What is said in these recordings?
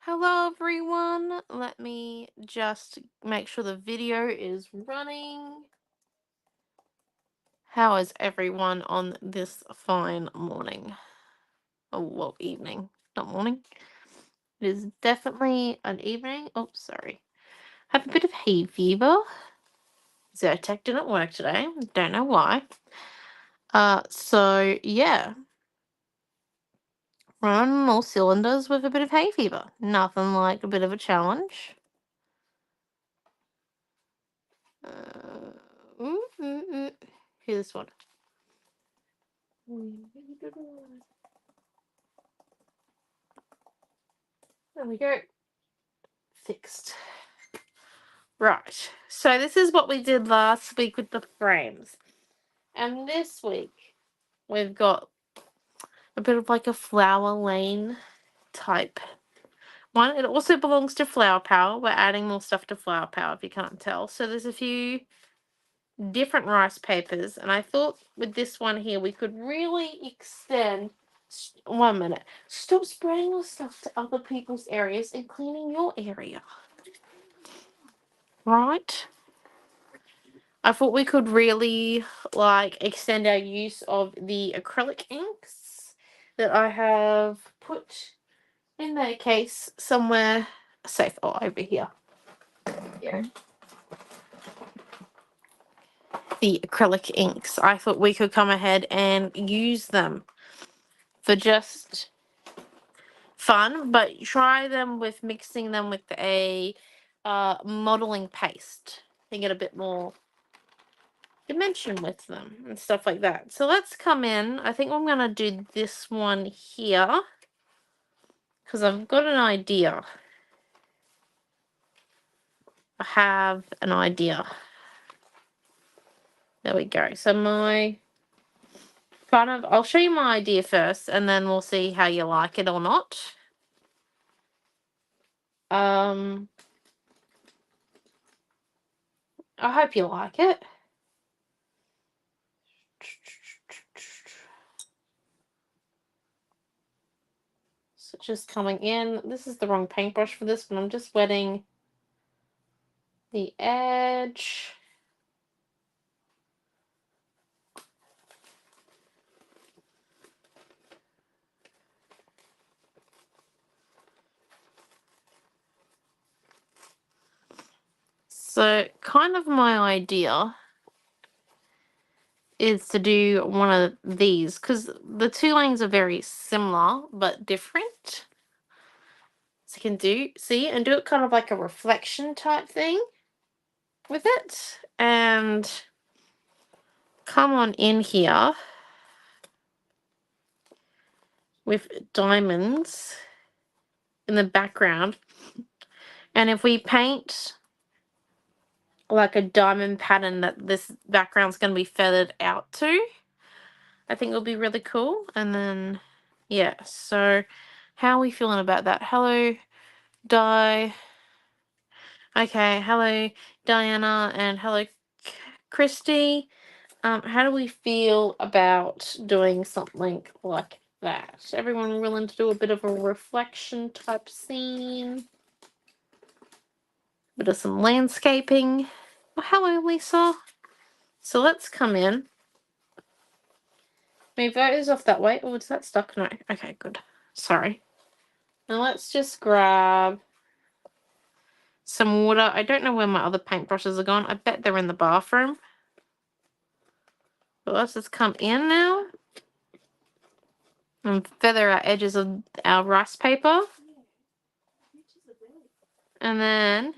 Hello everyone. Let me just make sure the video is running. How is everyone on this fine morning? Oh, well, evening, not morning. It is definitely an evening. Oh, sorry. Have a bit of hay fever. Zyrtec didn't work today. Don't know why. So yeah, run all cylinders with a bit of hay fever. Nothing like a bit of a challenge. Uh, Here's this one. There we go. Fixed. Right. So this is what we did last week with the frames. And this week we've got a bit of like a flower lane type one. It also belongs to Flower Power. We're adding more stuff to Flower Power if you can't tell. So there's a few different rice papers, and I thought with this one here we could really extend. 1 minute. Stop spraying your stuff to other people's areas and cleaning your area. Right? I thought we could really like extend our use of the acrylic inks that I have put in their case somewhere safe. Oh, over here. Yeah. The acrylic inks. I thought we could come ahead and use them for just fun, but try them with mixing them with a modeling paste and get a bit more dimension with them and stuff like that. So let's come in. I think I'm going to do this one here because I've got an idea. I have an idea. There we go. So I'll show you my idea first and then we'll see how you like it or not. I hope you like it. So just coming in. This is the wrong paintbrush for this, but I'm just wetting the edge. So kind of my idea is to do one of these because the two lanes are very similar but different. So you can see and do it kind of like a reflection type thing with it and come on in here with diamonds in the background. And if we paint like a diamond pattern that this background's going to be feathered out to, I think it'll be really cool. And then, yeah, so how are we feeling about that? Hello, Di. Okay, hello, Diana, and hello, Christy. How do we feel about doing something like that? Everyone willing to do a bit of a reflection type scene? Bit of some landscaping. Oh, hello, Lisa. So let's come in. Move those off that way. Oh, is that stuck? No. Okay, good. Sorry. Now let's just grab some water. I don't know where my other paintbrushes are gone. I bet they're in the bathroom. But let's just come in now and feather our edges of our rice paper. And then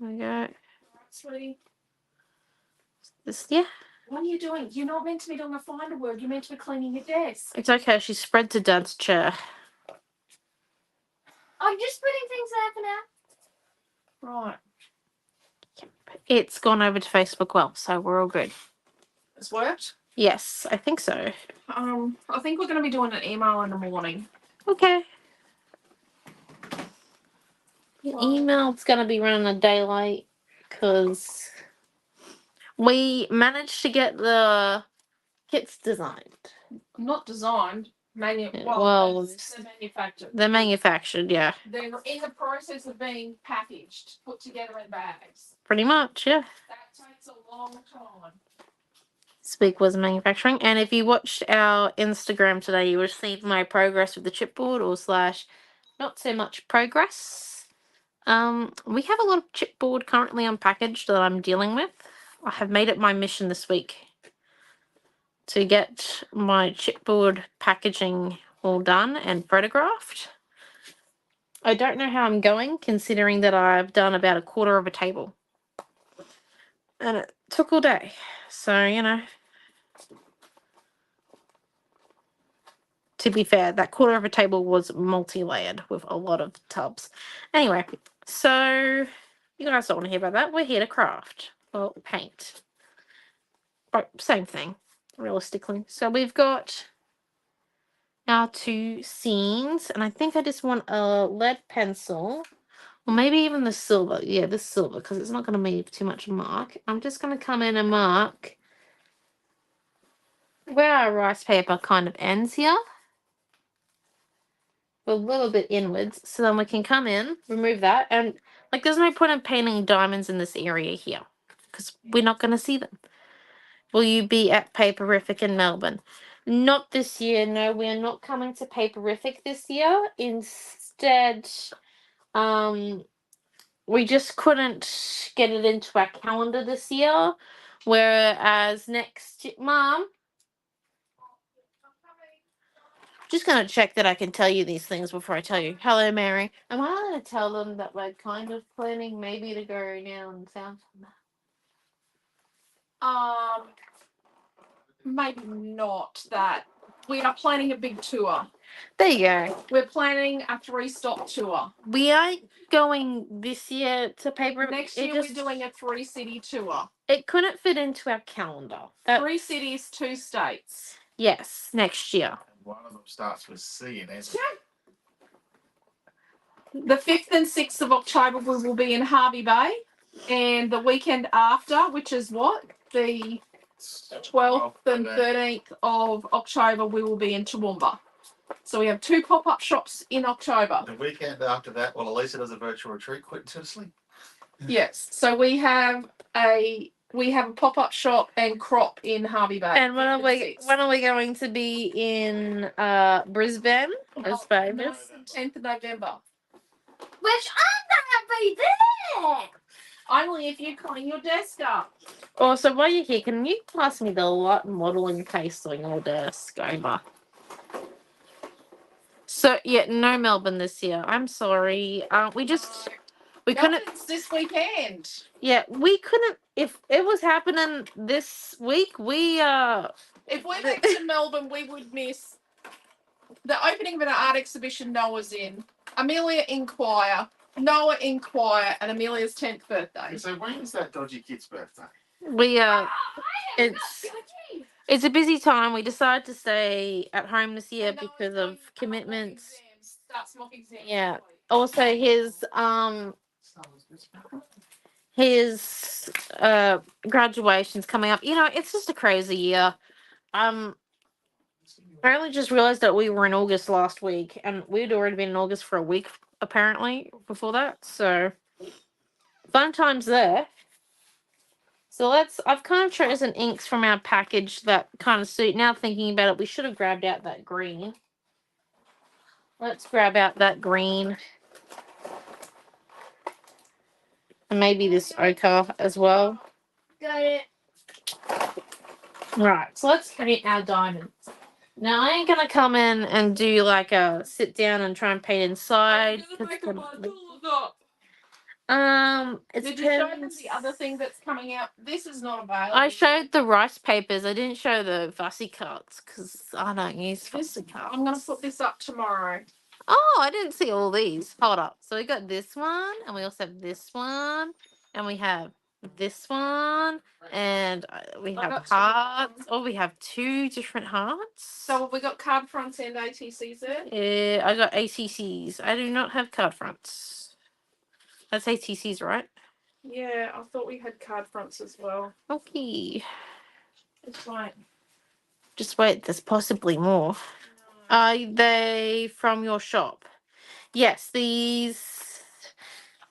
there we go. Sweetie, This, yeah. what are you doing? You're not meant to be doing a finder word. You're meant to be cleaning your desk. It's okay. She spread to Dad's chair. I'm just putting things there for now. Right. It's gone over to Facebook well, so we're all good. It's worked? Yes, I think so. I think we're going to be doing an email in the morning. Okay. Your email's going to be running a daylight because We managed to get the kits designed. Not designed. Well, They're manufactured. they're manufactured, yeah. They're in the process of being packaged, put together in bags. Pretty much, yeah. That takes a long time. This week was manufacturing. And if you watched our Instagram today, you would have seen my progress with the chipboard or slash not so much progress. We have a lot of chipboard currently unpackaged that I'm dealing with. I have made it my mission this week to get my chipboard packaging all done and photographed. I don't know how I'm going, considering that I've done about a quarter of a table. And it took all day. So, you know. To be fair, that quarter of a table was multi-layered with a lot of tubs. Anyway, so you guys don't want to hear about that. We're here to craft. Well, paint. Oh, same thing, realistically. So we've got our 2 scenes, and I think I just want a lead pencil, or maybe even the silver. Yeah, the silver, because it's not going to leave too much mark. I'm just going to come in and mark where our rice paper kind of ends here. A little bit inwards, so then we can come in, remove that, and like there's no point in painting diamonds in this area here because we're not going to see them. Will you be at Paperific in Melbourne? Not this year. No, we're not coming to Paperific this year. Instead, we just couldn't get it into our calendar this year. Whereas next year, Mom, just going to check that I can tell you these things before I tell you. Hello, Mary. Am I going to tell them that we're kind of planning maybe to go down south? Maybe not that. We are planning a big tour. There you go. We're planning a 3-stop tour. We aren't going this year to Paper. Next year we're doing a 3-city tour. It couldn't fit into our calendar. 3 cities, 2 states. Yes, next year. One of them starts with C and ends. The 5th and 6th of October we will be in Hervey Bay, and the weekend after, which is what? The 12th and 13th of October we will be in Toowoomba. So we have 2 pop-up shops in October. The weekend after that, well, Elisa does a virtual retreat, quit to sleep. Yes. So we have a pop-up shop and crop in Hervey Bay. And when are we going to be in Brisbane? As famous. 10th of November. Which I'm gonna be there. Only if you clean your desk up. Also, while you're here, can you pass me the light modelling case on your desk over? So yeah, no Melbourne this year. I'm sorry. We couldn't. Melbourne's this weekend. Yeah, we couldn't. If it was happening this week, we If we went to Melbourne, we would miss the opening of an art exhibition Noah's in, Amelia Inquire, Noah Inquire, and Amelia's 10th birthday. So when is that dodgy kid's birthday? It's a busy time. We decided to stay at home this year because of commitments. Starts mock exams. Yeah. Also, his graduation's coming up. You know, it's just a crazy year. I only just realized that we were in August last week, and we'd already been in August for a week apparently before that. So fun times there. So I've kind of chosen inks from our package that kind of suit. Now thinking about it, we should have grabbed out that green. Let's grab out that green. And maybe this ochre as well. Got it. Right, so let's paint our diamonds. Now I ain't gonna come in and do like a sit down and try and paint inside. It's Did you show them the other thing that's coming out? This is not available. I showed the rice papers. I didn't show the fussy cuts because I don't use fussy cuts. I'm gonna put this up tomorrow. Oh, I didn't see all these. Hold up. So we got this one, and we also have this one, and we have this one, and we have hearts. Oh, we have 2 different hearts. So have we got card fronts and ATCs there? Yeah, I got ATCs. I do not have card fronts. That's ATCs, right? Yeah, I thought we had card fronts as well. Okay. It's like Just wait, there's possibly more. no. Are they from your shop? Yes, these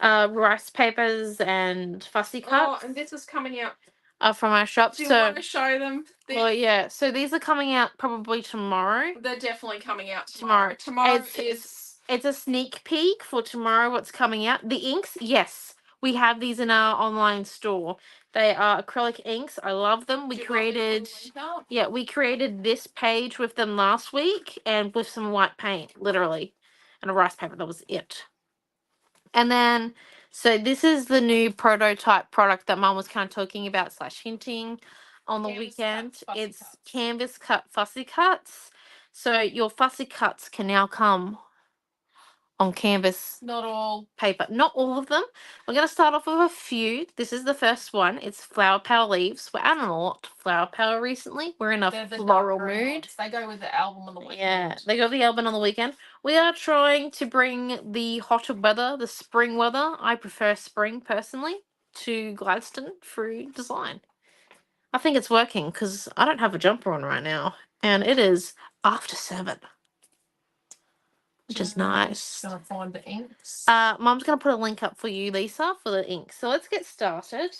rice papers and fussy Oh, cuts and this is coming out. are from our shop. Do you So, want to show them? well, yeah. So these are coming out probably tomorrow. They're definitely coming out tomorrow. Tomorrow It's a sneak peek for tomorrow. What's coming out? The inks, yes, we have these in our online store. They are acrylic inks. I love them. We Do you want me to created, put the link up? yeah, we created this page with them last week and with some white paint, literally, and a rice paper. That was it. And then, so this is the new prototype product that Mum was kind of talking about / hinting on the Canvas cut weekend. fussy It's cuts. canvas cut fussy cuts. So your fussy cuts can now come on canvas Not all. paper. Not all of them. We're going to start off with a few. This is the first one. It's Flower Power Leaves. We're adding a lot of Flower Power recently. We're in a They're the floral dark green mood. ones. They go with the album on the weekend. Yeah, they got the album on the weekend. We are trying to bring the hotter weather, the spring weather. I prefer spring personally to Gladstone through design. I think it's working because I don't have a jumper on right now, and it is after 7, which is nice. Gonna find the inks. Mum's gonna put a link up for you, Lisa, for the ink. So let's get started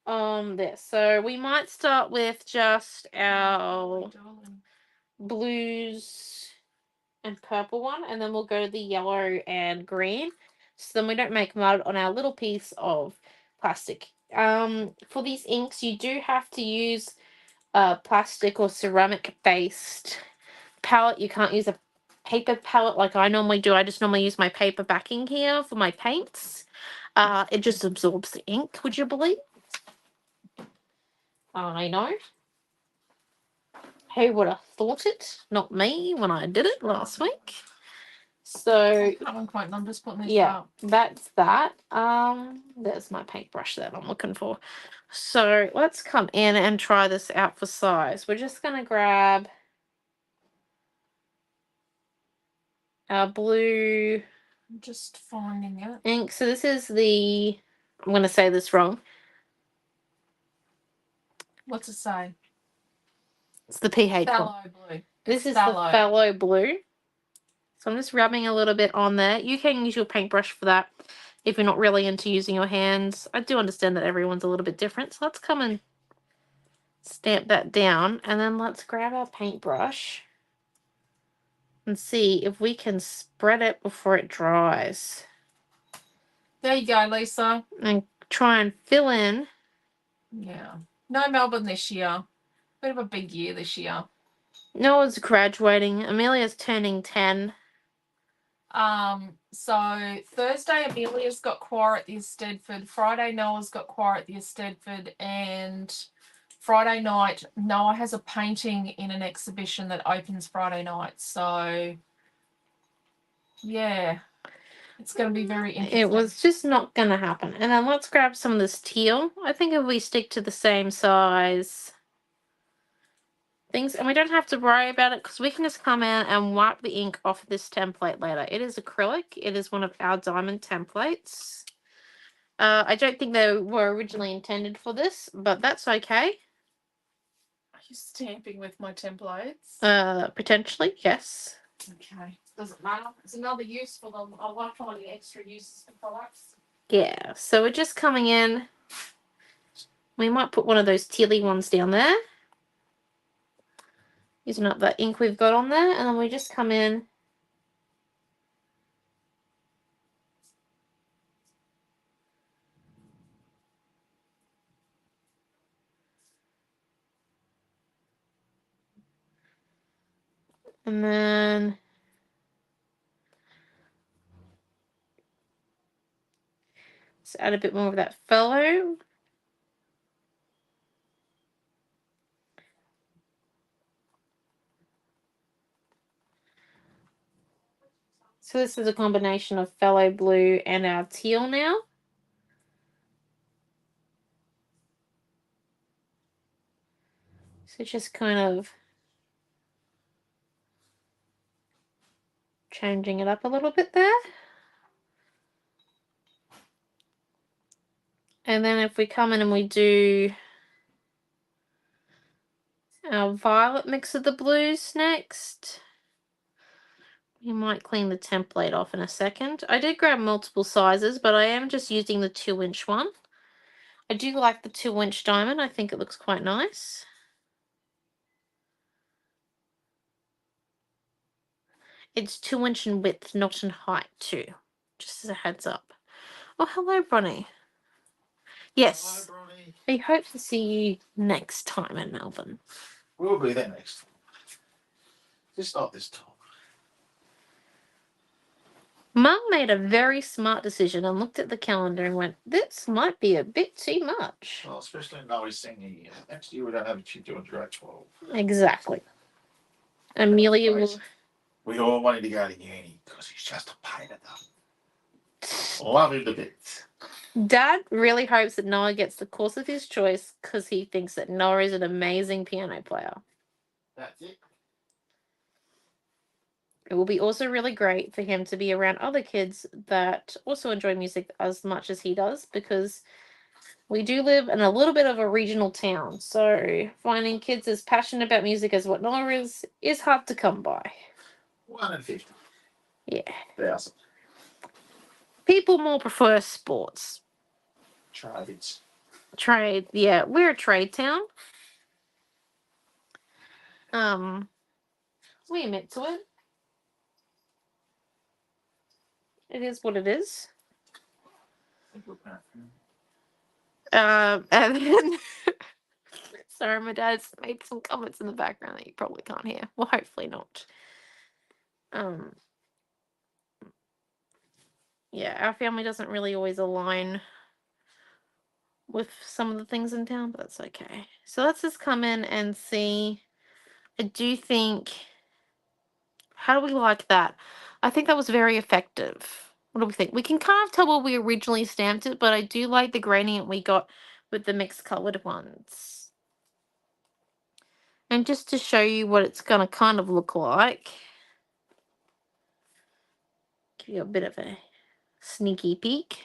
on this. So we might start with just our blues and purple one, and then we'll go to the yellow and green, so then we don't make mud on our little piece of plastic. For these inks, you do have to use a plastic or ceramic based palette. You can't use a paper palette like I normally do. I just normally use my paper backing here for my paints. It just absorbs the ink, would you believe? I know. Who would have thought it? Not me when I did it last week. So I'm just putting this yeah, up. that's that. There's my paintbrush that I'm looking for. So let's come in and try this out for size. We're just gonna grab our blue I'm just finding it. ink. So this is the, I'm gonna say this wrong. What's it say? It's the pH one. Phthalo blue. This It's is the phthalo. phthalo blue. So I'm just rubbing a little bit on there. You can use your paintbrush for that if you're not really into using your hands. I do understand that everyone's a little bit different. So let's come and stamp that down, and then let's grab our paintbrush and see if we can spread it before it dries There you go, Lisa. and try and fill in. Yeah. No Melbourne this year. Bit of a big year this year. Noah's graduating. Amelia's turning 10. So Thursday Amelia's got choir at the Eisteddfod. Friday Noah's got choir at the Eisteddfod, and Friday night Noah has a painting in an exhibition that opens Friday night. So yeah, it's going to be very interesting. It was just not going to happen. And then let's grab some of this teal. I think if we stick to the same size things, and we don't have to worry about it because we can just come in and wipe the ink off this template later. It is acrylic. It is one of our diamond templates. I don't think they were originally intended for this, but that's okay. Are you stamping with my templates? Potentially, yes. Okay. Doesn't matter. It's another use for them. I like finding extra uses for products. Yeah, so we're just coming in. We might put one of those tealy ones down there. Using up that ink we've got on there, and then we just come in. And then let's add a bit more of that fellow. So this is a combination of phthalo blue and our teal now. So just kind of changing it up a little bit there. And then if we come in and we do our violet mix of the blues next, you might clean the template off in a second. I did grab multiple sizes, but I am just using the 2-inch one. I do like the 2-inch diamond. I think it looks quite nice. It's 2-inch in width, not in height too. Just as a heads up. Oh, hello, Bronny. Yes. Hello, Bronny. I hope to see you next time in Melbourne. We'll be there next time. Just not this time. Mum made a very smart decision and looked at the calendar and went, this might be a bit too much. Well, especially now he's singing here. Next year we don't have a kid doing grade 12. Exactly. Amelia will... We all wanted to go to uni because he's just a pain in the... Love him to bits. Dad really hopes that Noah gets the course of his choice because he thinks that Noah is an amazing piano player. That's it. It will be also really great for him to be around other kids that also enjoy music as much as he does, because we do live in a little bit of a regional town. So finding kids as passionate about music as what Noah is hard to come by. 1 in 50. Yeah. 1,000. People more prefer sports. Trades. Trade. Yeah, we're a trade town. We admit to it. It is what it is. And then, sorry, my dad's made some comments in the background that you probably can't hear. Well, hopefully not. Yeah, our family doesn't really always align with some of the things in town, but that's okay. So let's just come in and see. I do think, how do we like that? I think that was very effective. What do we think? We can kind of tell where we originally stamped it, but I do like the gradient we got with the mixed colored ones. And just to show you what it's going to kind of look like, give you a bit of a sneaky peek.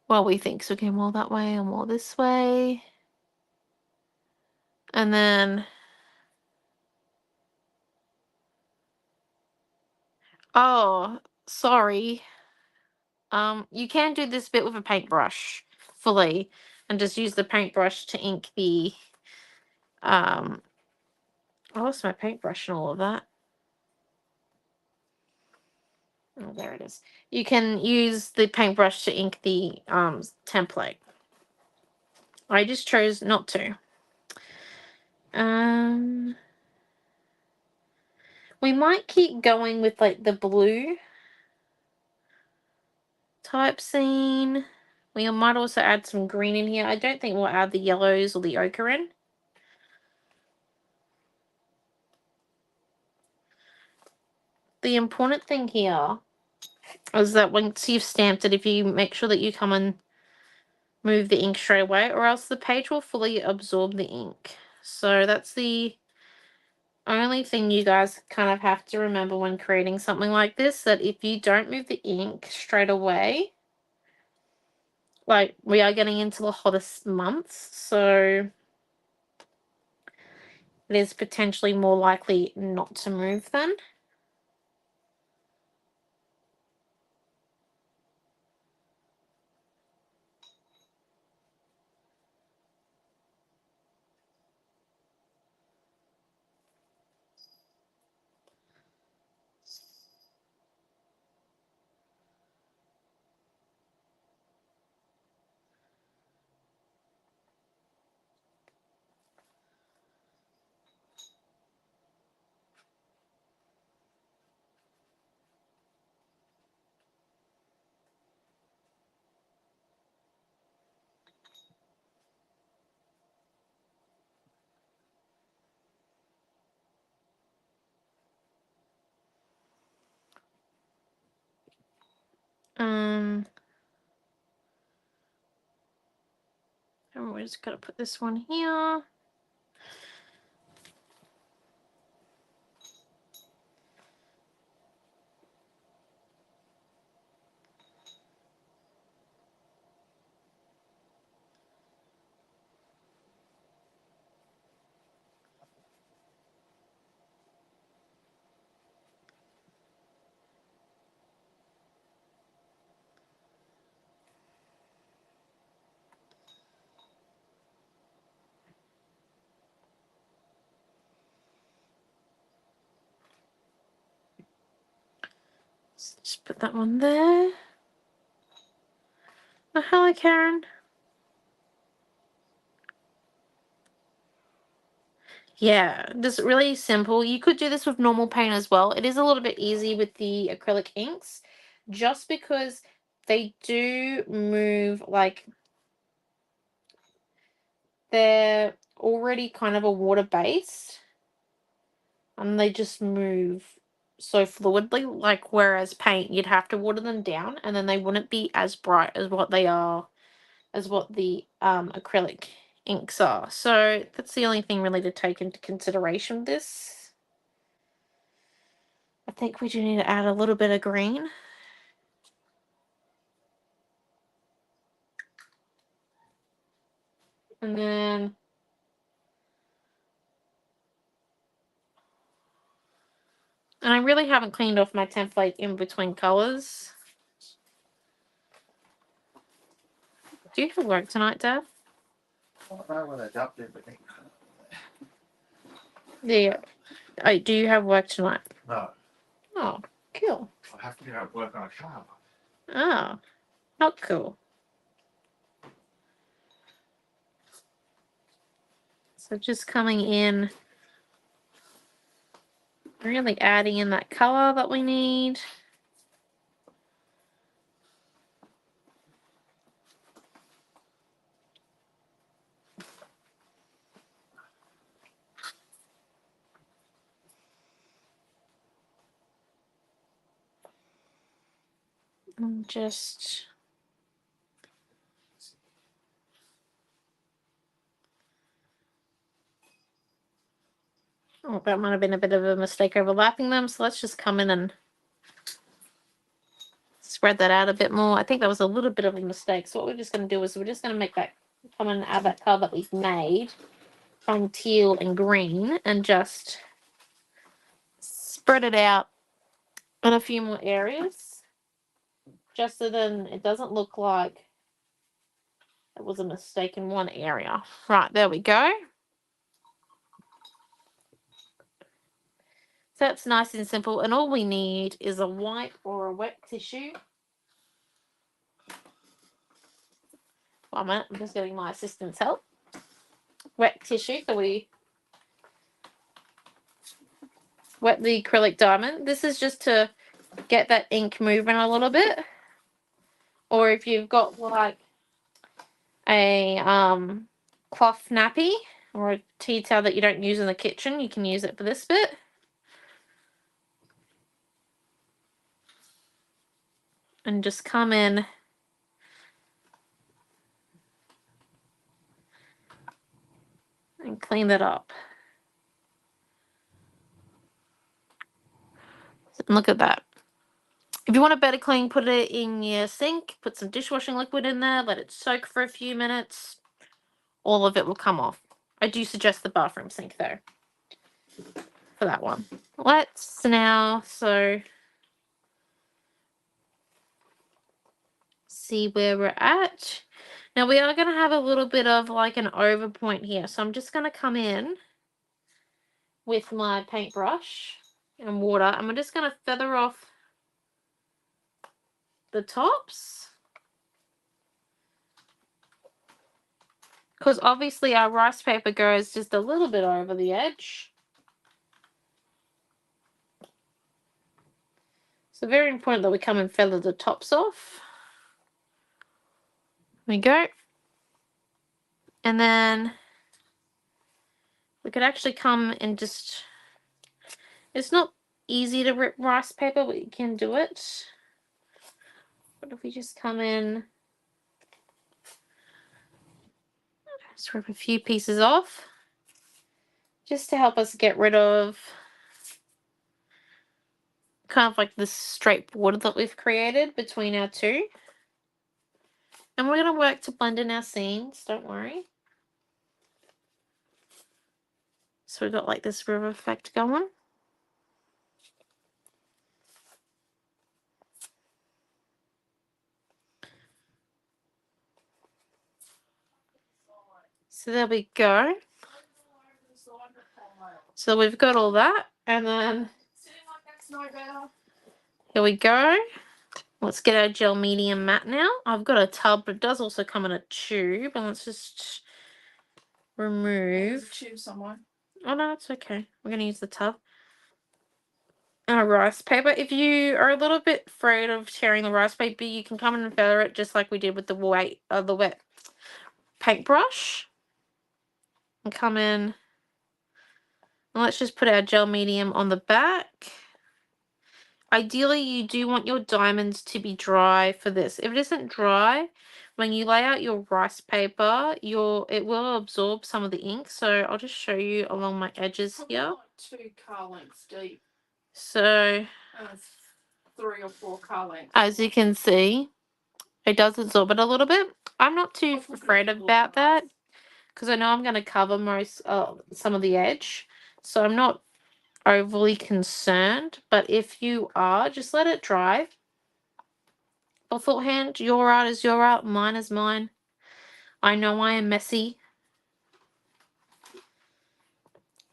What we think. So, okay, more that way and more this way. And then, oh, sorry. You can do this bit with a paintbrush fully and just use the paintbrush to ink the, I lost my paintbrush and all of that. Oh, there it is. You can use the paintbrush to ink the, template. I just chose not to. We might keep going with, like, the blue type scene. We might also add some green in here. I don't think we'll add the yellows or the ochre in. The important thing here is that once you've stamped it, if you make sure that you come and move the ink straight away, or else the page will fully absorb the ink. So that's the only thing you guys kind of have to remember when creating something like this, that if you don't move the ink straight away, like, we are getting into the hottest months, so it is potentially more likely not to move then. And we're just gonna put this one here. Just put that one there. Oh, hello, Karen. Yeah, just really simple. You could do this with normal paint as well. It is a little bit easy with the acrylic inks just because they do move, like they're already kind of a water based and they just move so fluidly, like whereas paint you'd have to water them down and then they wouldn't be as bright as what they are, as what the acrylic inks are. So that's the only thing really to take into consideration with this. I think we do need to add a little bit of green. And then I really haven't cleaned off my template in between colors. Do you have work tonight, Dad? I don't know whether they've updated, but Yeah. Oh, do you have work tonight? no. Oh, cool. I have to go out work on a car. Oh, not cool. So just coming in, really adding in that color that we need. And just oh, that might have been a bit of a mistake overlapping them. So let's just come in and spread that out a bit more. I think that was a little bit of a mistake. So what we're just going to do is we're just going to make that come in and add that color that we've made from teal and green and just spread it out in a few more areas. Just so then it doesn't look like it was a mistake in one area. Right, there we go. So that's nice and simple. And all we need is a white or a wet tissue. 1 minute, I'm just getting my assistant's help. Wet tissue, so we wet the acrylic diamond. This is just to get that ink moving a little bit. Or if you've got like a cloth nappy or a tea towel that you don't use in the kitchen, you can use it for this bit. And just come in and clean that up. And look at that. If you want a better clean, put it in your sink, put some dishwashing liquid in there, let it soak for a few minutes. All of it will come off. I do suggest the bathroom sink though for that one. Let's now see where we're at. Now we are going to have a little bit of like an over point here. So I'm just going to come in with my paintbrush and water and we're just going to feather off the tops. Because obviously our rice paper goes just a little bit over the edge. So very important that we come and feather the tops off. There we go. And then we could actually come and just, it's not easy to rip rice paper, but you can do it. But if we just come in, just rip a few pieces off, just to help us get rid of kind of like this straight border that we've created between our two. And we're going to work to blend in our scenes, don't worry. So we've got like this river effect going. So there we go. So we've got all that, and then Here we go. Let's get our gel medium matte now. I've got a tub, but it does also come in a tube. And let's just remove. Tube somewhere. Oh no, it's okay. We're going to use the tub. Our rice paper. If you are a little bit afraid of tearing the rice paper, you can come in and feather it just like we did with the wet paintbrush. And come in. And let's just put our gel medium on the back. Ideally, you do want your diamonds to be dry for this. If it isn't dry, when you lay out your rice paper, it will absorb some of the ink. So I'll just show you along my edges Probably here. like 2 car lengths deep. So 3 or 4 car lengths. as you can see, it does absorb it a little bit. I'm not too afraid about that because I know I'm going to cover some of the edge. So I'm not overly concerned, but if you are, just let it dry beforehand. Your art is your art, mine is mine. I know I am messy.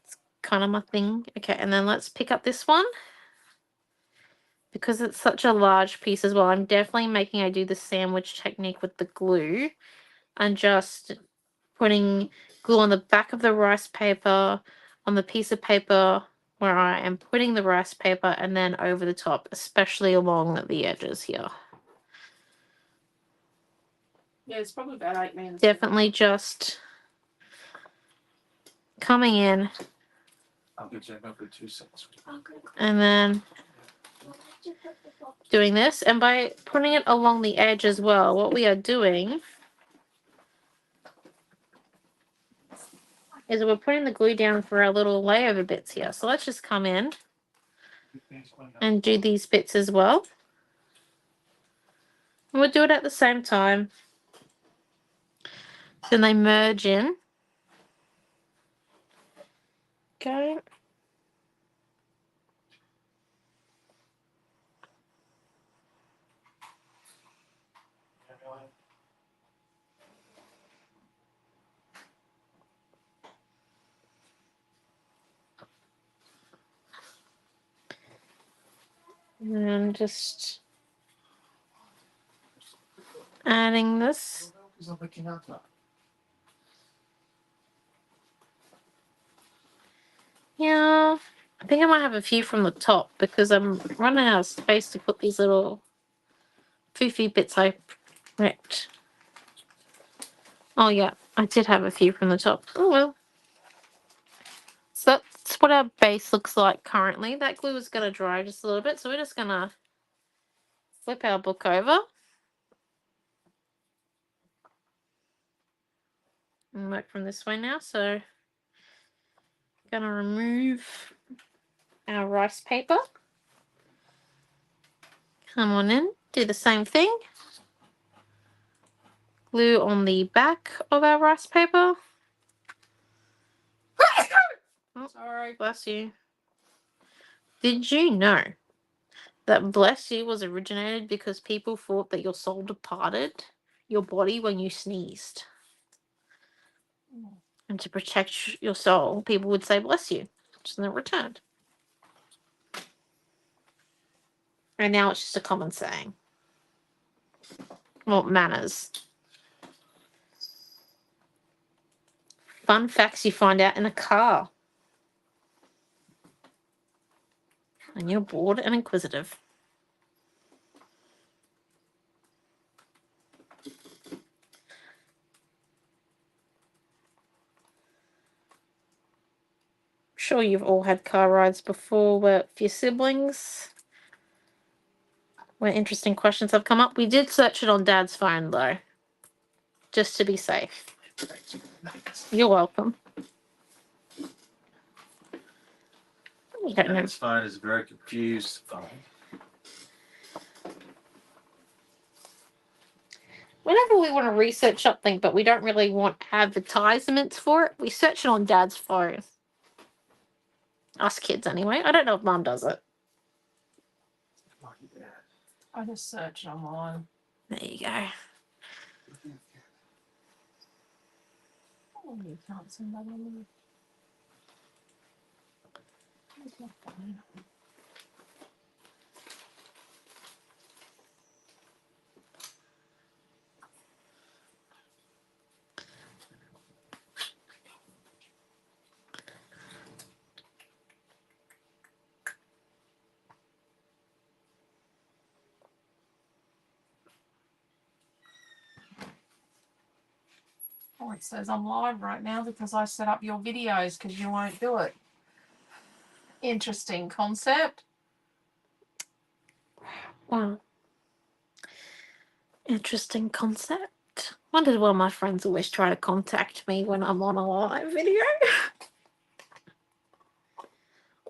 It's kind of my thing. Okay, and then let's pick up this one. Because it's such a large piece as well, I'm definitely I do the sandwich technique with the glue and just putting glue on the back of the rice paper, on the piece of paper where I am putting the rice paper, and then over the top, especially along the edges here. Yeah, it's probably about 8 minutes. Definitely just coming in. I'll get you up for 2 seconds. And then doing this. And by putting it along the edge as well, what we are doing is we're putting the glue down for our little layover bits here. So let's just come in and do these bits as well. And we'll do it at the same time. Then they merge in. Okay. And just adding this. Yeah, I think I might have a few from the top because I'm running out of space to put these little foofy bits I wrecked. Oh yeah, I did have a few from the top. Oh well. So that's what our base looks like currently. That glue is going to dry just a little bit, so we're just going to flip our book over. And work from this way now. So going to remove our rice paper. Come on in, do the same thing. Glue on the back of our rice paper. Oh, sorry, bless you. Did you know that bless you was originated because people thought that your soul departed your body when you sneezed? And to protect your soul, people would say bless you, which then it returned. And now it's just a common saying. Well, manners. Fun facts you find out in a car. And you're bored and inquisitive. I'm sure you've all had car rides before with your siblings where interesting questions have come up. We did search it on Dad's phone though, just to be safe. You're welcome. I don't know. This phone is a very confused phone. Whenever we want to research something, but we don't really want advertisements for it, we search it on Dad's phone. Us kids, anyway. I don't know if Mum does it. I just searched online. There you go. Oh, you can't see that on Oh, it says I'm live right now because I set up your videos because you won't do it. Interesting concept. Wow. Interesting concept. Wondered why my friends always try to contact me when I'm on a live video.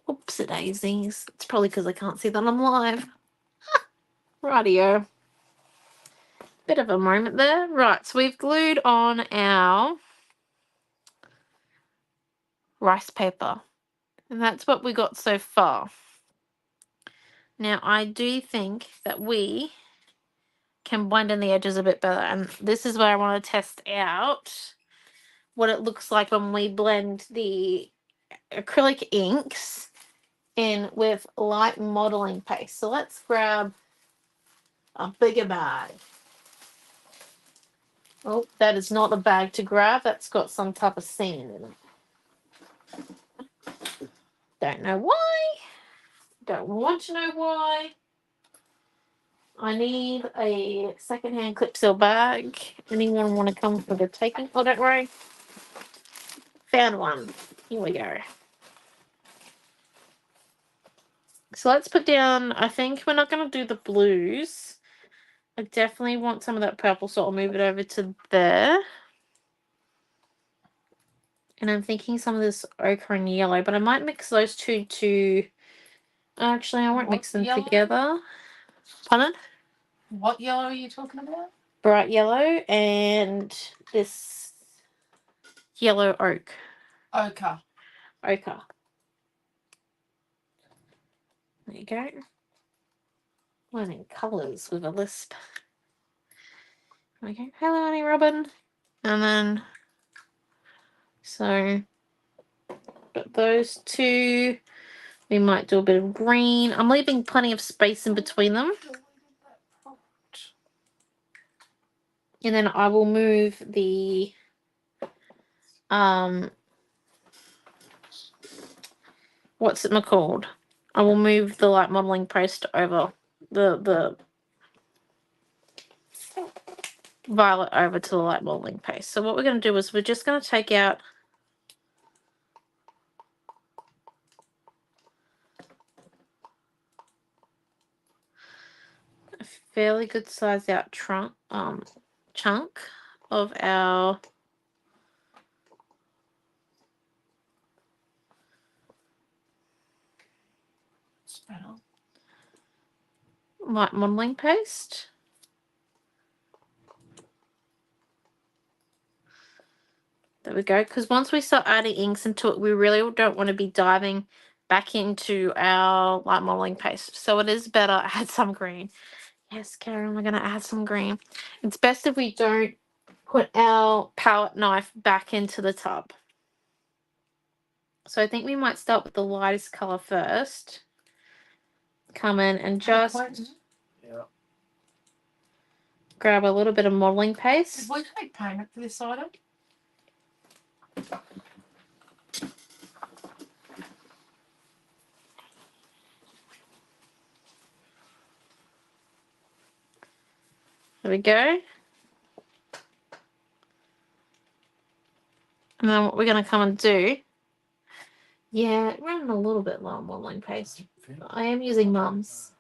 Oopsie daisies. It's probably because I can't see that I'm live. Rightio. Bit of a moment there. Right, so we've glued on our rice paper. And that's what we got so far. Now, I do think that we can blend in the edges a bit better. And this is where I want to test out what it looks like when we blend the acrylic inks in with light modeling paste. So let's grab a bigger bag. Oh, that is not a bag to grab. That's got some type of sand in it. Don't know why. Don't want to know why. I need a secondhand clip seal bag. Anyone want to come for the taking? Oh, don't worry. Found one. Here we go. So let's put down, I think we're not going to do the blues. I definitely want some of that purple, so I'll move it over to there. And I'm thinking some of this ochre and yellow, but I might mix those two to... Actually, I won't mix them together. Pardon? What yellow are you talking about? Bright yellow and this yellow ochre. Ochre. Ochre. There you go. Learning colours with a lisp. Okay. Hello, Annie Robin. And then... So... Got those two. We might do a bit of green. I'm leaving plenty of space in between them. And then I will move the what's it called? I will move the light modeling paste over the violet over to the light modeling paste. So what we're going to do is we're just going to take out a fairly good size out chunk of our light modeling paste. There we go. Because once we start adding inks into it, we really don't want to be diving back into our light modeling paste. So it is better add some green. Yes, Karen, we're going to add some green. It's best if we don't put our palette knife back into the tub. So I think we might start with the lightest colour first. Come in and just grab a little bit of modeling paste. Did we take payment for this item? There we go. And then what we're going to come and do, yeah, running a little bit low on modeling paste. I am using Mum's.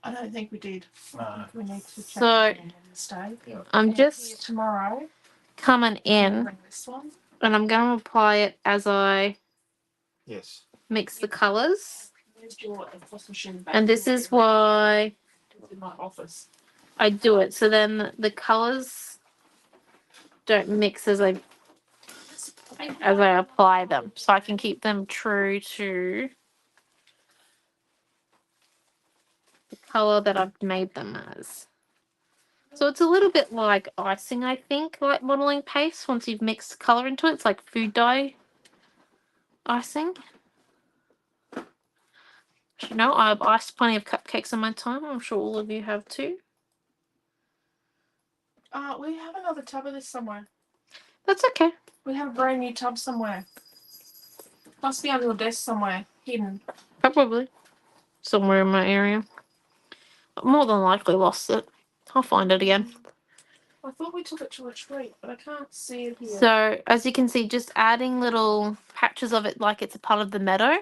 I don't think we did. No. We need to check So I'm just tomorrow coming in this one. and I'm going to apply it as I Yes. mix the colours. Where's your machine back? And this is why in my office. I do it. So then the colours don't mix as I apply them. So I can keep them true to the colour that I've made them as. So it's a little bit like icing, I think, like modelling paste. Once you've mixed colour into it, it's like food dye icing. You know, I've iced plenty of cupcakes in my time. I'm sure all of you have too. We have another tub of this somewhere. That's okay. We have a brand new tub somewhere. Must be under your desk somewhere, hidden. Probably. Somewhere in my area. More than likely lost it. I'll find it again. I thought we took it to retreat, but I can't see it here. So as you can see, just adding little patches of it like it's a part of the meadow.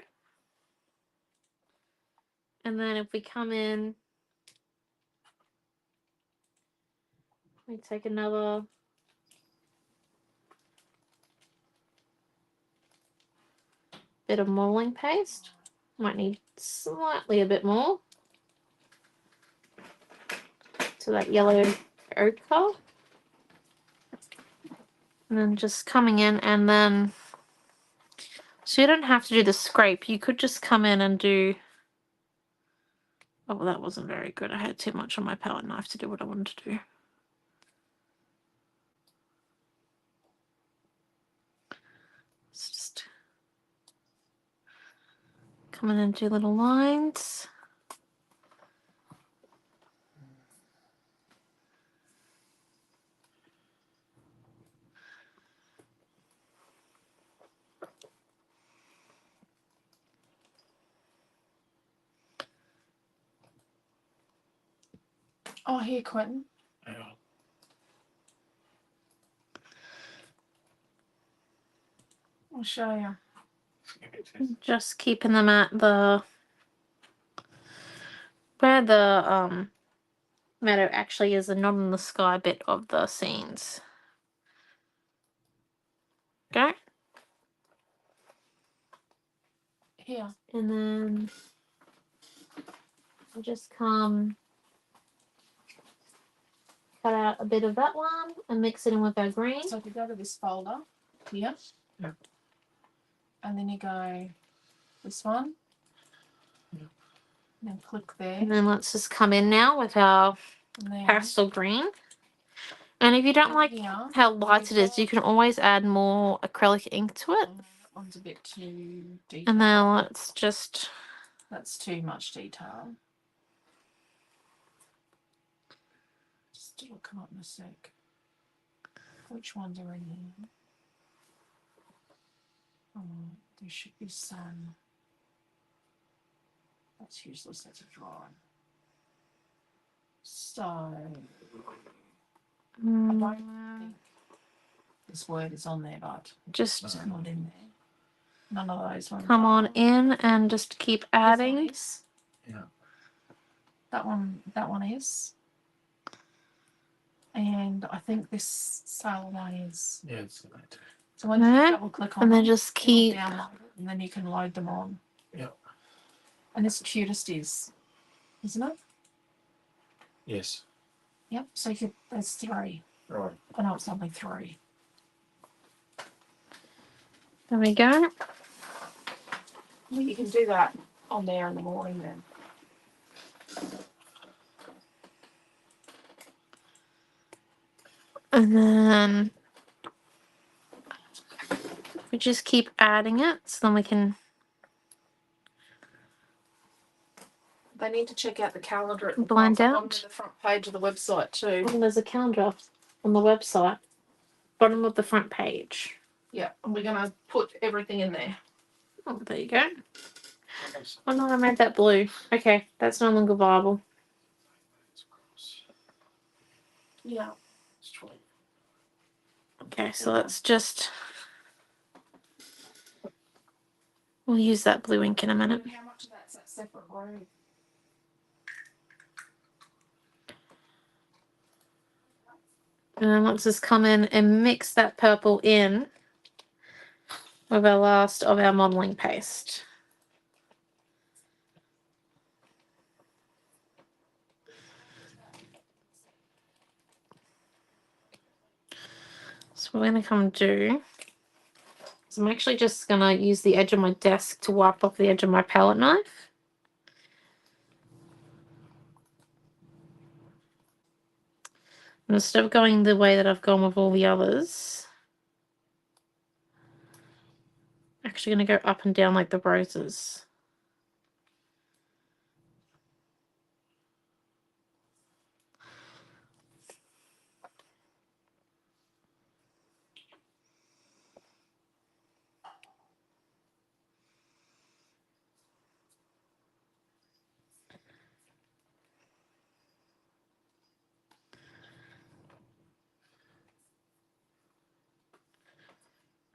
And then if we come in, we take another bit of modeling paste. Might need slightly a bit more to that yellow ochre. And then just coming in, and then so you don't have to do the scrape. You could just come in and do. Oh, well, that wasn't very good. I had too much on my palette knife to do what I wanted to do. Let's just come in and do little lines. Oh, here, Quentin. Yeah. I'll show you. Just keeping them at the where the meadow actually is, and not in the sky bit of the scenes. Okay. Here. And then I'll just come cut out a bit of that one and mix it in with our green. So if you go to this folder here, Yep. and then you go this one, Yep. and then click there, And then let's just come in now with our and then pastel green. And if you don't like here, how light it is, you can always add more acrylic ink to it. that one's a bit too detailed. And then let's just That's too much detail. Just it'll come up in a sec. Which ones are in here? Oh, there should be some. That's useless. That's a drawing. So I don't think this word is on there, but just it's not in there. None of those ones. come on are. in and just keep This one adding. is. Yeah. That one is. And I think this sail one is. Yeah, it's in that. So once you There. double click on And then them, just it'll keep download it, and then you can load them on. Yep. And this cutest is, isn't it? Yes. Yep. So you could, there's three. Right. I know it's only three. there we go. Well, you can do that on there in the morning then. And then we just keep adding it, so then we can. They need to check out the calendar at the Blend bottom out. of the front page of the website too. Oh, there's a calendar on the website, bottom of the front page. Yeah, and we're gonna put everything in there. Oh, there you go. Oh no, I made that blue. Okay, that's no longer viable. Yeah. Okay, so let's just. We'll use that blue ink in a minute. How much of that's that separate room? And then let's just come in and mix that purple in with our last of our modeling paste. So what we're going to come do is I'm actually just going to use the edge of my desk to wipe off the edge of my palette knife. And instead of going the way that I've gone with all the others, I'm actually going to go up and down like the roses.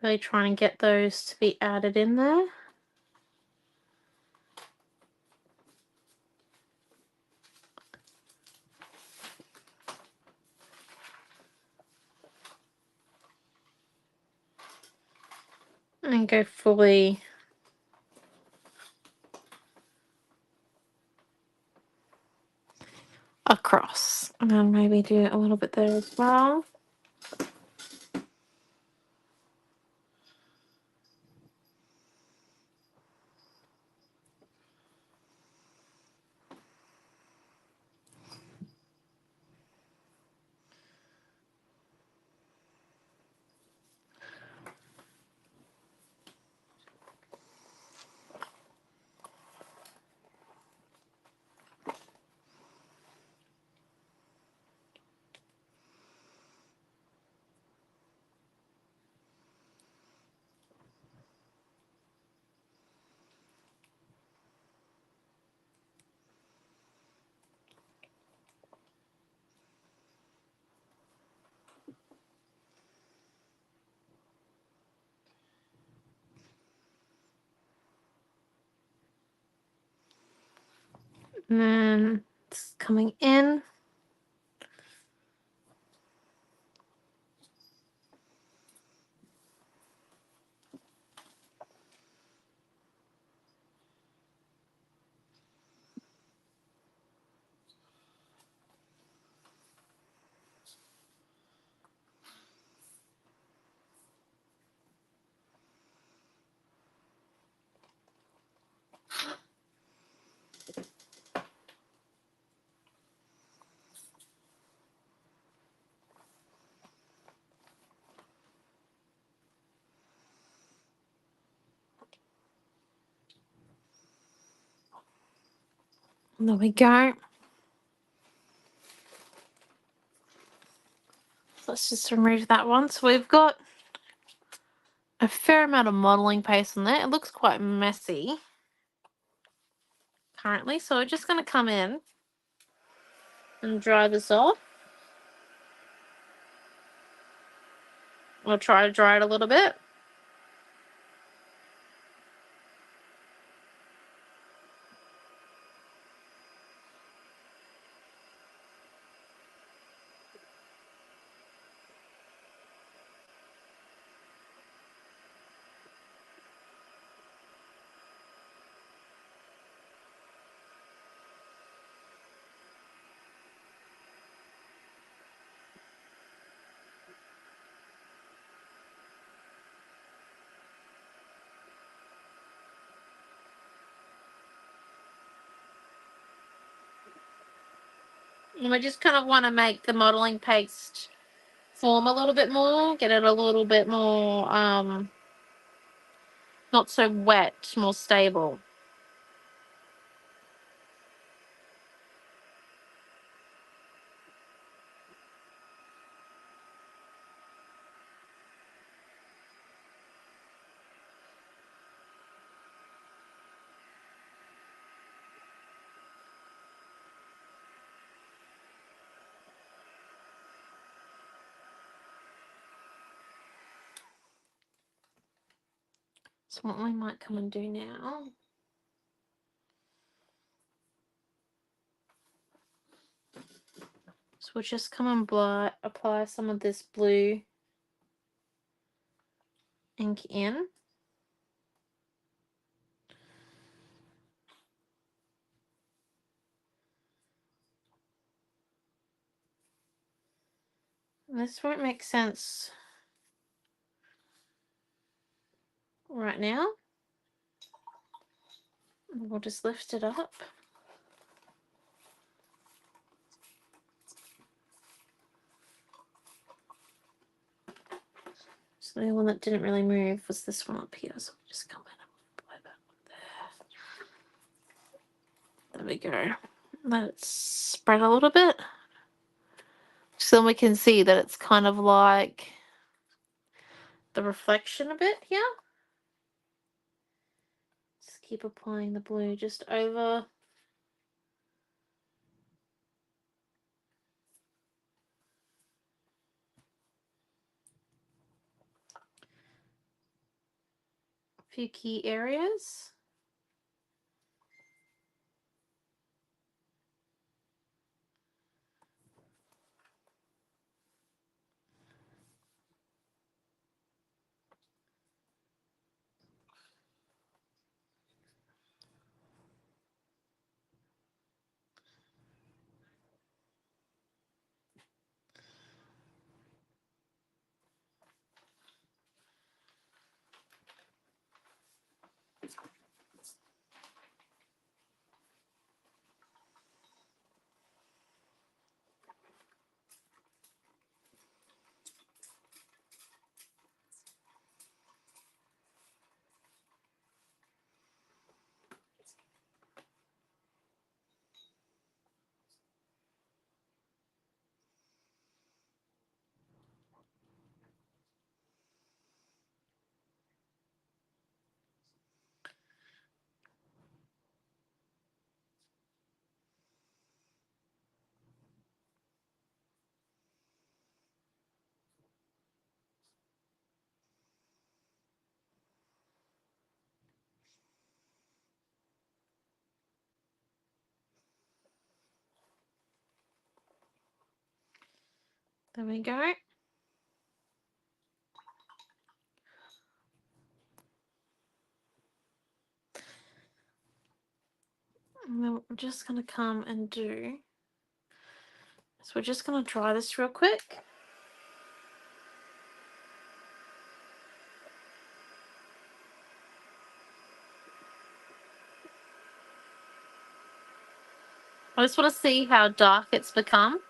Really trying to get those to be added in there. And go fully across. And then maybe do a little bit there as well. And then it's coming in. And there we go. Let's just remove that one. So we've got a fair amount of modeling paste on there. It looks quite messy currently. So we're just going to come in and dry this off. We'll try to dry it a little bit. And we just kind of want to make the modeling paste form a little bit more, get it a little bit more, not so wet, more stable. So what we might come and do now, so we'll just come and apply some of this blue ink in. And this won't make sense right now. We'll just lift it up. So the one that didn't really move was this one up here. So we'll just come in and apply that one there. There we go. Let it spread a little bit. So then we can see that it's kind of like the reflection a bit here. Just keep applying the blue just over. few key areas. There we go. And then we're just going to come and do... So we're just going to dry this real quick. I just want to see how dark it's become.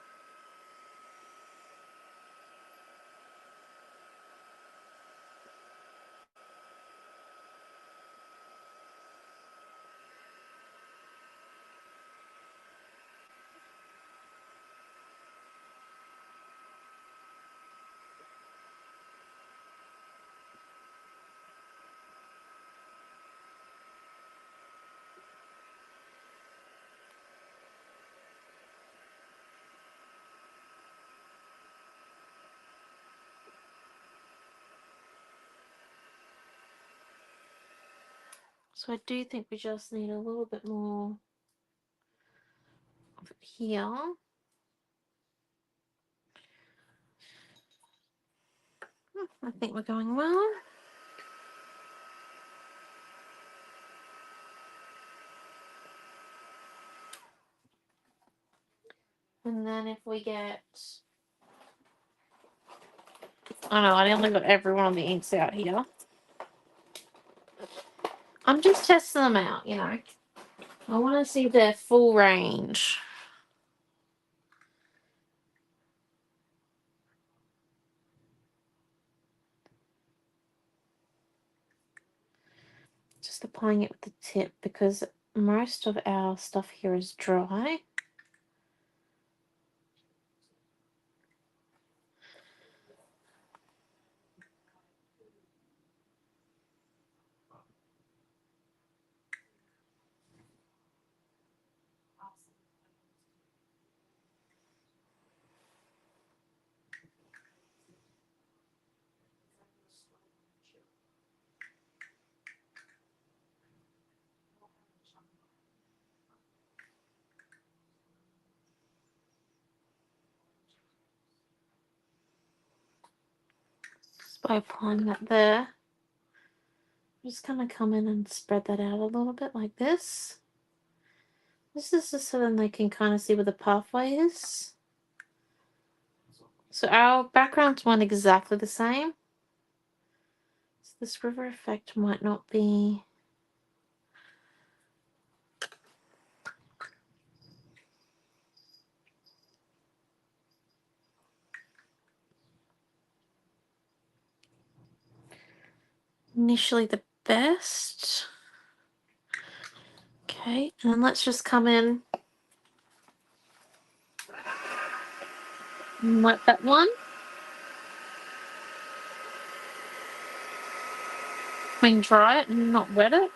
So I do think we just need a little bit more of it here. I think we're going well. And then if we get... Oh no, I only got every one of the inks out here. I'm just testing them out, you know. I want to see their full range. Just applying it with the tip because most of our stuff here is dry. Just by applying that there. I'm just going to come in and spread that out a little bit like this. This is just so then they can kind of see where the pathway is. So our backgrounds weren't exactly the same. So this river effect might not be... initially the best. Okay, and then let's just come in and wet that one. We can dry it and not wet it.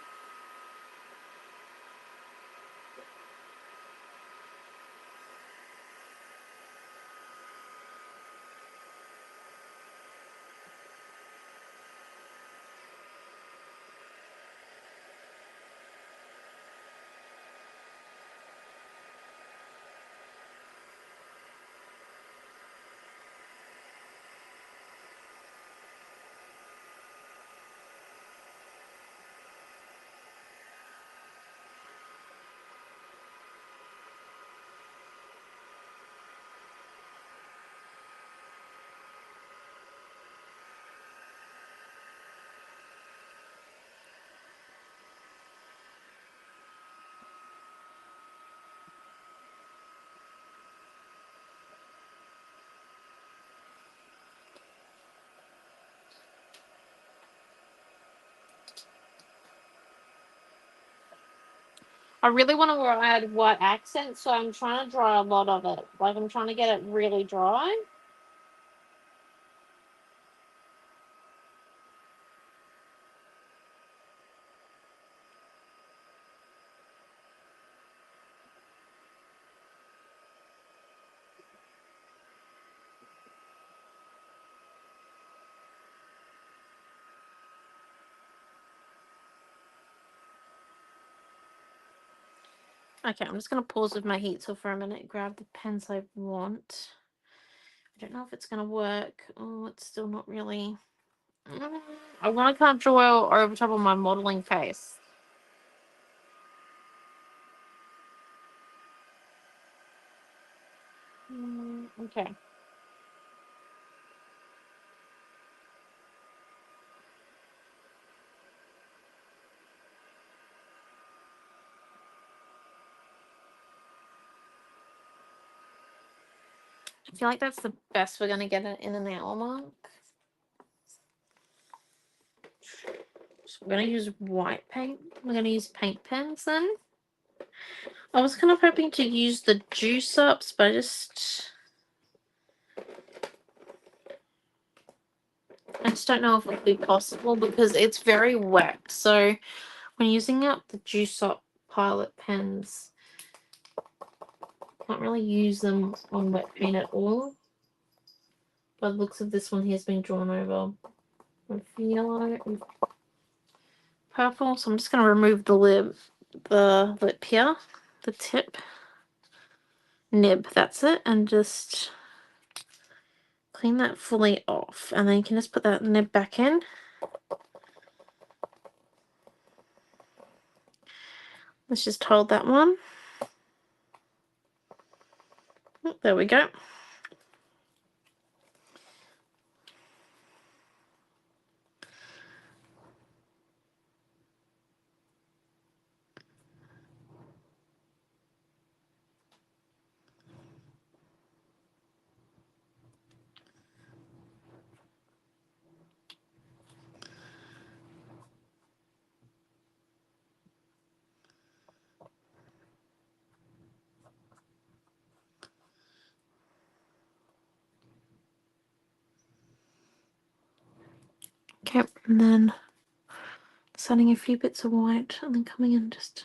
I really want to add white accents, so I'm trying to dry a lot of it. Like, I'm trying to get it really dry. Okay, I'm just going to pause with my heat tool for a minute, grab the pens I want. I don't know if it's going to work. Oh, it's still not really. I want to kind of draw over top of my modelling face. Okay. I feel like that's the best we're going to get in an hour mark. So we're going to use white paint. We're going to use paint pens then. I was kind of hoping to use the juice ups, but I just don't know if it would be possible because it's very wet. So when using up the juice up pilot pens, can't really use them on wet paint at all. By the looks of this one, he has been drawn over with yellow and purple. So I'm just going to remove the lip here, the tip, nib, that's it, and just clean that fully off. And then you can just put that nib back in. Let's just hold that one. There we go. Okay, and then just adding a few bits of white and then coming in just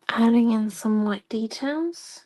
adding in some white details.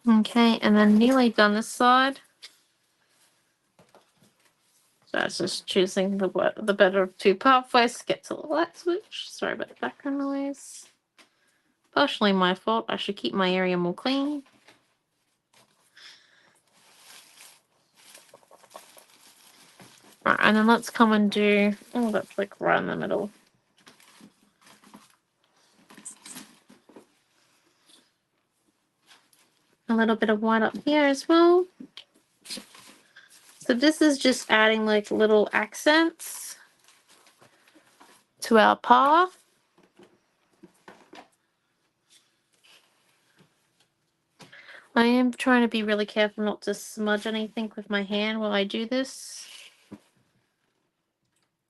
Okay, and then nearly done this side. So it's just choosing the better of two pathways to get to the light switch. Sorry about the background noise. Partially my fault. I should keep my area more clean. Right, and then let's come and do, oh, that's like right in the middle. A little bit of white up here as well. So this is just adding like little accents to our path. I am trying to be really careful not to smudge anything with my hand while I do this,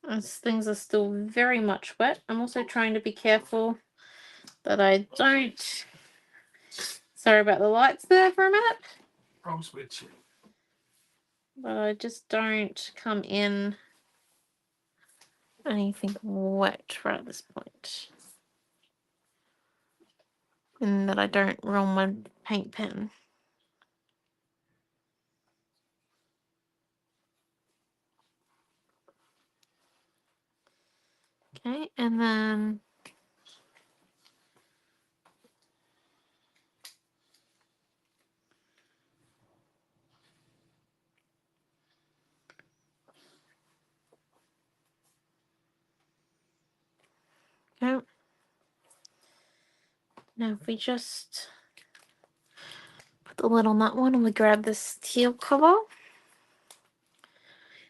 as things are still very much wet. I'm also trying to be careful that I don't, sorry about the lights there for a minute, Wrong switch. but I just don't come in anything wet right at this point. And that I don't roll my paint pen. Okay, and then okay. Now if we just put the lid on that one and we grab this teal color.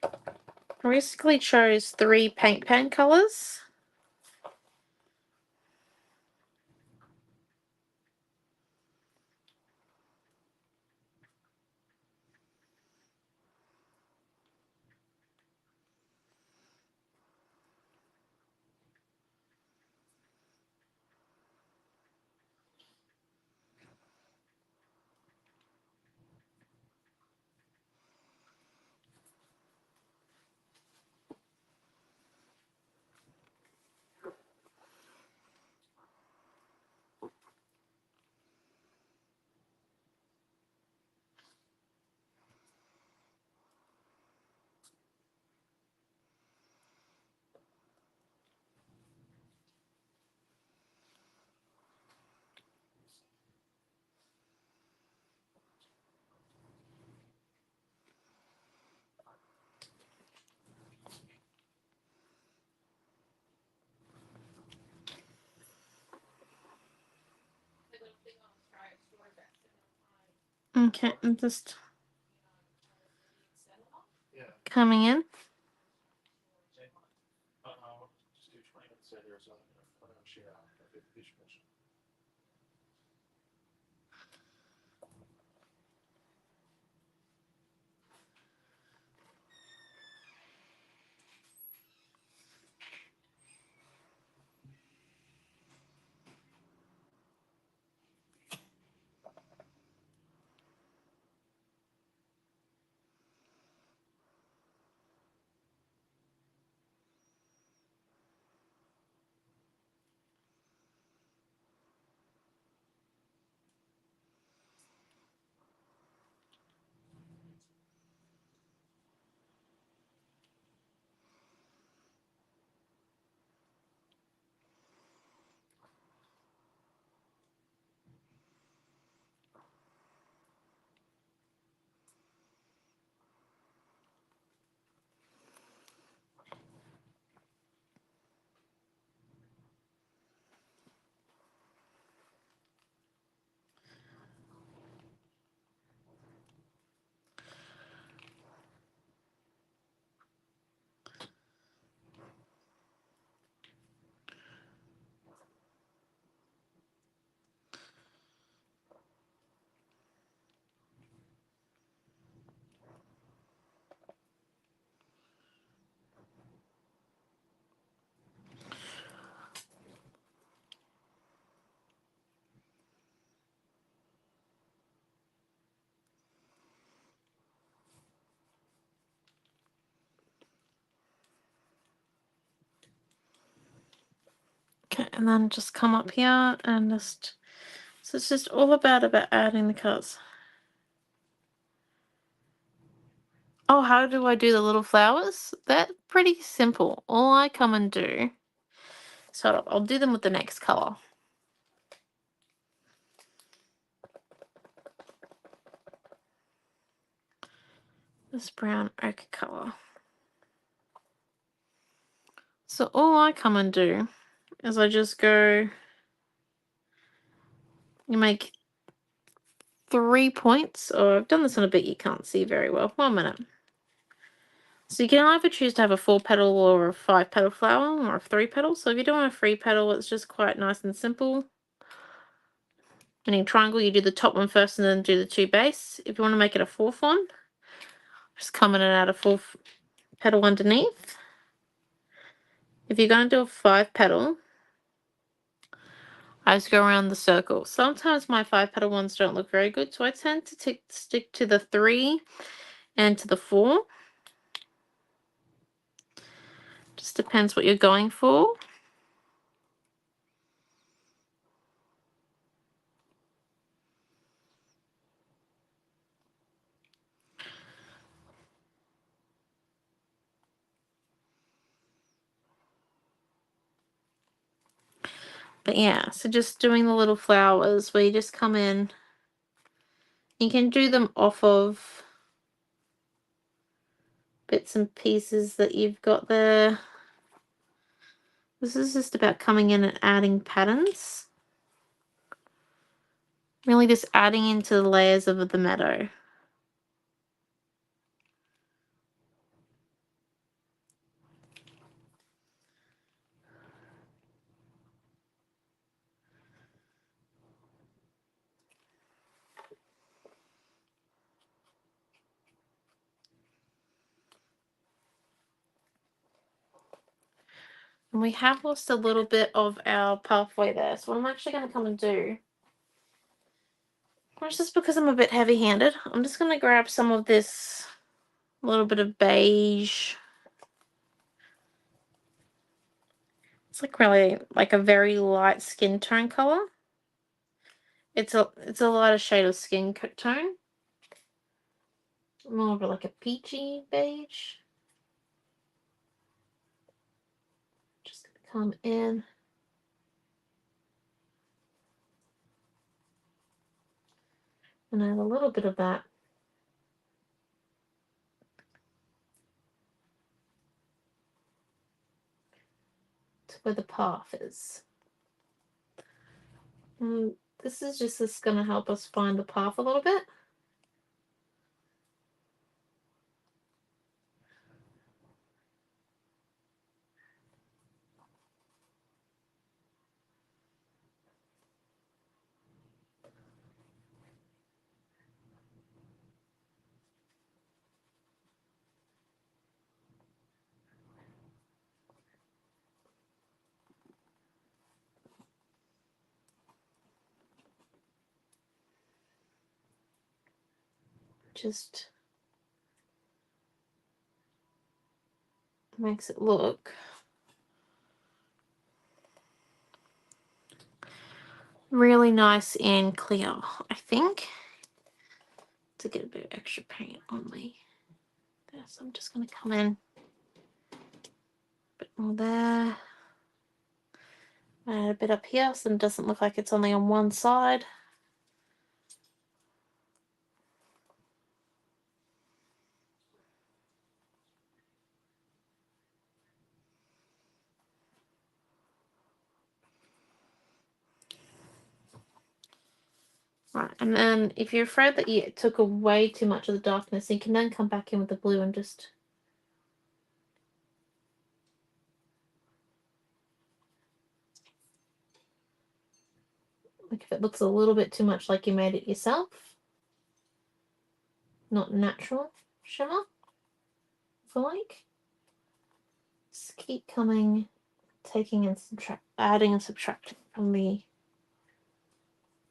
I basically chose 3 paint pan colors. Okay, I'm just coming in. Just do 20 minutes later or something. Okay, and then just come up here and just, so it's just all about adding the colors. Oh, how do I do the little flowers? That's pretty simple. All I come and do, so I'll do them with the next color. This brown ochre color. So all I come and do is I just go, you make 3 points. Oh, I've done this on a bit you can't see very well. 1 minute. So you can either choose to have a 4-petal or a 5-petal flower or a 3-petal. So if you're doing a 3-petal, it's just quite nice and simple. And in triangle, you do the top one first and then do the 2 base. If you want to make it a 4th one, just come in and add a 4th petal underneath. If you're going to do a 5-petal, I just go around the circle. Sometimes my 5-petal ones don't look very good, so I tend to stick to the 3 and to the 4. Just depends what you're going for. But yeah, so just doing the little flowers where you just come in. You can do them off of bits and pieces that you've got there. This is just about coming in and adding patterns. Really just adding into the layers of the meadow. And we have lost a little bit of our pathway there. So what I'm actually going to come and do, or it's just because I'm a bit heavy-handed, I'm just going to grab some of this little bit of beige. It's like really like a very light skin tone color. It's a lighter shade of skin tone. More of like a peachy beige. Just gonna come in. And add a little bit of that. To where the path is. And this is just going to help us find the path a little bit. Just makes it look really nice and clear, I think. To get a bit of extra paint on me. There, so I'm just going to come in a bit more there. Add a bit up here so it doesn't look like it's only on one side. Right, and then if you're afraid that you took away too much of the darkness, you can then come back in with the blue and just like if it looks a little bit too much like you made it yourself, not natural shimmer, if I like. Just keep coming, taking and adding and subtracting from the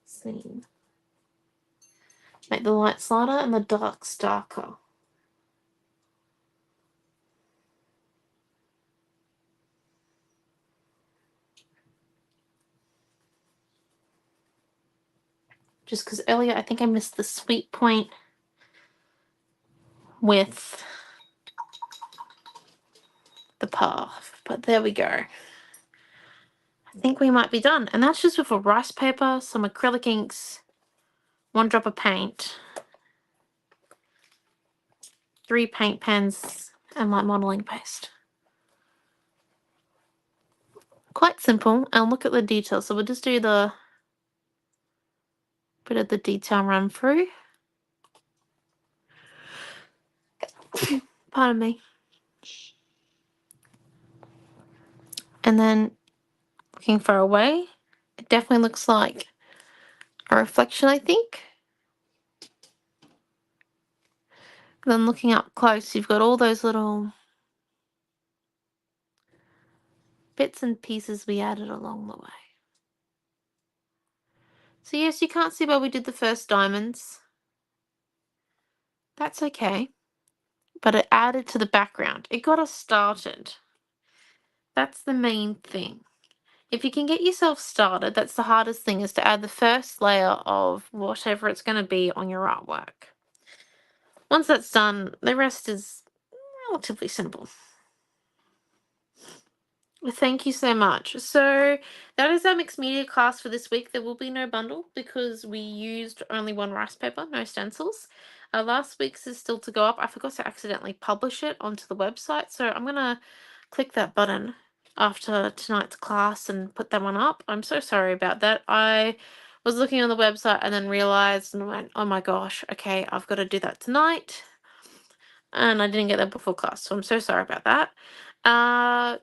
scene. Make the lights lighter and the darks darker. Just because earlier I think I missed the sweet point with the path, but there we go. I think we might be done, and that's just with a rice paper, some acrylic inks, 1 drop of paint, 3 paint pens, and light modeling paste. quite simple. And look at the detail. So we'll just do the bit of the detail run through. Pardon me. And then looking far away, it definitely looks like a reflection, I think. Then looking up close, you've got all those little bits and pieces we added along the way. So yes, you can't see where we did the first diamonds. That's okay. But it added to the background. It got us started. That's the main thing. If you can get yourself started, that's the hardest thing, is to add the first layer of whatever it's going to be on your artwork. Once that's done, the rest is relatively simple. Thank you so much. So that is our mixed media class for this week. There will be no bundle because we used only one rice paper, no stencils. Last week's is still to go up. I forgot to accidentally publish it onto the website, so I'm going to click that button after tonight's class and put that one up. I'm so sorry about that. I was looking on the website and then realized and went, oh my gosh, okay, I've got to do that tonight. And I didn't get that before class, so I'm so sorry about that.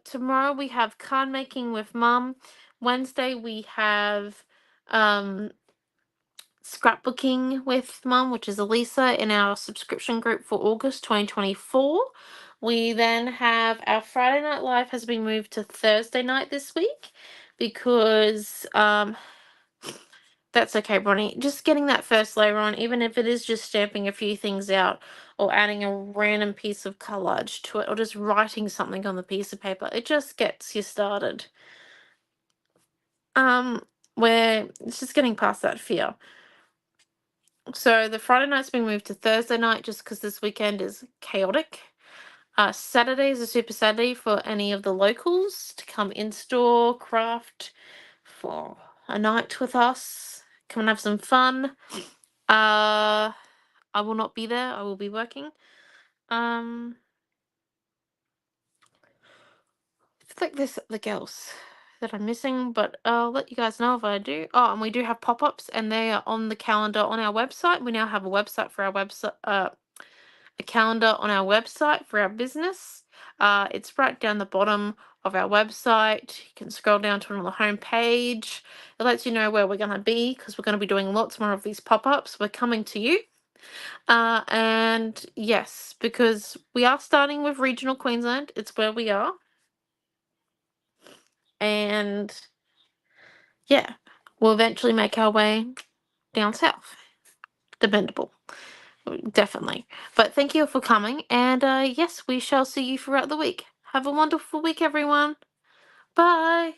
Tomorrow we have card making with Mum. Wednesday we have scrapbooking with Mum, which is Elisa, in our subscription group for August 2024. We then have our Friday Night Live has been moved to Thursday night this week because that's okay, Bonnie. Just getting that first layer on, even if it is just stamping a few things out or adding a random piece of collage to it or just writing something on the piece of paper, it just gets you started. Where it's just getting past that fear. So the Friday night's been moved to Thursday night just because this weekend is chaotic. Saturday is a super Saturday for any of the locals to come in-store, craft for a night with us. Come and have some fun. I will not be there. I will be working. It's like there's something else that I'm missing, but I'll let you guys know if I do. Oh, and we do have pop-ups, and they are on the calendar on our website. We now have a website for our website, a calendar on our website for our business. It's right down the bottom of our website. You can scroll down to it on the home page. It lets you know where we're going to be because we're going to be doing lots more of these pop-ups. We're coming to you. And yes, because we are starting with regional Queensland. It's where we are. And yeah, we'll eventually make our way down south. Dependable. Definitely. But thank you for coming. And yes, we shall see you throughout the week. Have a wonderful week, everyone. Bye.